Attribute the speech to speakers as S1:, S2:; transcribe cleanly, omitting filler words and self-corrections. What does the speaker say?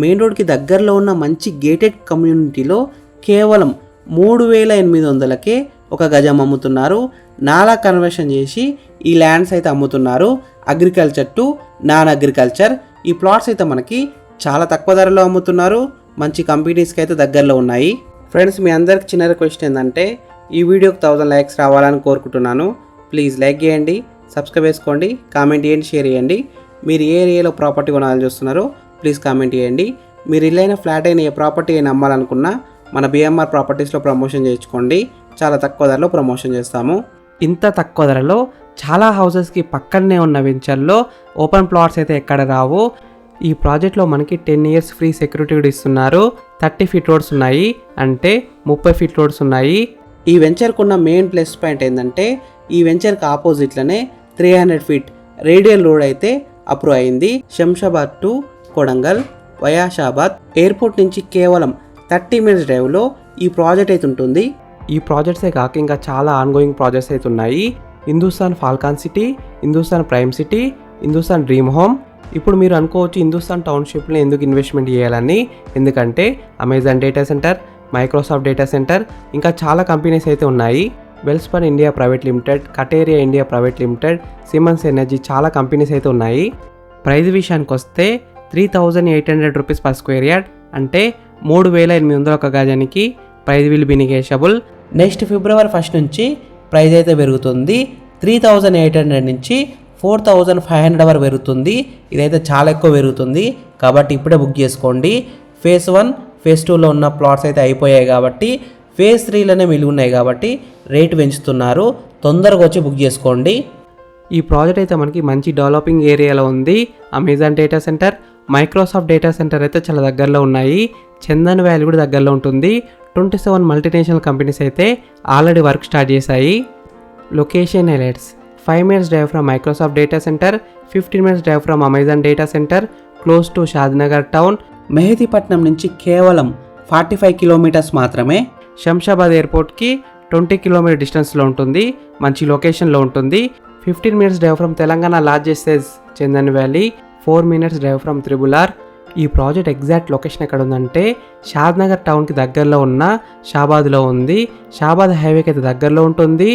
S1: Main రోడ్కి దగ్గరలో ఉన్న మంచి గేటెడ్ కమ్యూనిటీలో కేవలం 3,800కే ఒక గజం అమ్ముతున్నారు. నాలా కన్వర్షన్ చేసి ఈ ల్యాండ్స్ అయితే అమ్ముతున్నారు. Agriculture to non agriculture. ఈ ప్లాట్స్ అయితే మనకి చాలా తక్కువ ధరలో అమ్ముతున్నారు. మంచి కంపెనీస్కి అయితే దగ్గరలో ఉన్నాయి. ఫ్రెండ్స్, మీ అందరికి చిన్న రిక్వెస్ట్ ఏంటంటే ఈ వీడియోకి 1000 లైక్స్ రావాలని కోరుకుంటున్నాను. ప్లీజ్ లైక్ చేయండి, సబ్స్క్రైబ్ చేసుకోండి, కామెంట్ చేయండి, షేర్ చేయండి. మీరు ఏ ఏరియాలో ప్రాపర్టీ కొనాలని చూస్తున్నారో ప్లీజ్ కామెంట్ చేయండి. మీరు ఇల్లైన ఫ్లాట్ అయిన ఏ ప్రాపర్టీ అయినా అమ్మాలనుకున్నా మన బిఎంఆర్ ప్రాపర్టీస్లో ప్రమోషన్ చేయించుకోండి. చాలా తక్కువ ధరలో ప్రమోషన్ చేస్తాము. ఇంత తక్కువ ధరలో చాలా హౌసెస్కి పక్కనే ఉన్న వెంచర్లో ఓపెన్ ప్లాట్స్ అయితే ఎక్కడ రావు. ఈ ప్రాజెక్ట్లో మనకి 10 years ఫ్రీ సెక్యూరిటీ కూడా ఇస్తున్నారు. 30 feet రోడ్స్ ఉన్నాయి, అంటే 30 feet రోడ్స్ ఉన్నాయి. ఈ వెంచర్కు ఉన్న మెయిన్ ప్లస్ పాయింట్ ఏంటంటే ఈ వెంచర్కి ఆపోజిట్లోనే 300 feet రేడియల్ రోడ్ అయితే అప్రూవ్ అయింది. Shamshabad to Kodangal via Shabad airport నుంచి కేవలం 30 minutes డ్రైవ్లో ఈ ప్రాజెక్ట్ అయితే ఉంటుంది. ఈ ప్రాజెక్ట్సే కాక ఇంకా చాలా ఆన్గోయింగ్ ప్రాజెక్ట్స్ అయితే ఉన్నాయి. Hindustan Falcon city, Hindustan prime city, Hindustan dream home. ఇప్పుడు మీరు అనుకోవచ్చు హిందుస్థాన్ టౌన్షిప్లో ఎందుకు ఇన్వెస్ట్మెంట్ చేయాలని. ఎందుకంటే Amazon data centre, Microsoft data centre, ఇంకా చాలా కంపెనీస్ అయితే ఉన్నాయి. Welspun India private limited, కటేరియా India private limited, Simmons energy, చాలా కంపెనీస్ అయితే ఉన్నాయి. ప్రైస్ విషయానికి వస్తే 3,800 rupees per square yard, అంటే 3,800 ఒక గజానికి price will be negotiable. Next February 1 నుంచి ప్రైస్ అయితే పెరుగుతుంది. 3,800 నుంచి 4,500 వరకు పెరుగుతుంది. ఇదైతే చాలా ఎక్కువ పెరుగుతుంది కాబట్టి ఇప్పుడే బుక్ చేసుకోండి. phase 1, phase 2లో ఉన్న ప్లాట్స్ అయితే అయిపోయాయి కాబట్టి phase 3లోనే మిగిలి ఉన్నాయి కాబట్టి రేట్ పెంచుతున్నారు. తొందరగా వచ్చి బుక్ చేసుకోండి. ఈ ప్రాజెక్ట్ అయితే మనకి మంచి డెవలపింగ్ ఏరియాలో ఉంది. Amazon data centre, Microsoft data centre అయితే చాలా దగ్గరలో ఉన్నాయి. చందన్ వ్యాలీ కూడా దగ్గరలో ఉంటుంది. 27 మల్టీనేషనల్ కంపెనీస్ అయితే ఆల్రెడీ వర్క్ స్టార్ట్ చేశాయి. Location highlights: 5 minutes drive from Microsoft data centre, 15 minutes drive from Amazon data centre, close to Shadnagar town. Mehdipatnam నుంచి కేవలం 45 kilometers మాత్రమే. శంషాబాద్ ఎయిర్పోర్ట్కి 20 kilometer డిస్టెన్స్లో ఉంటుంది. మంచి లొకేషన్లో ఉంటుంది. 15 minutes drive from Telangana largest Chandan valley, 4 minutes drive from triple R. ఈ ప్రాజెక్ట్ ఎగ్జాక్ట్ లొకేషన్ ఎక్కడ ఉందంటే షాద్నగర్ టౌన్కి దగ్గరలో ఉన్న షాబాద్లో ఉంది. షాబాద్ హైవేకి అయితే దగ్గరలో ఉంటుంది.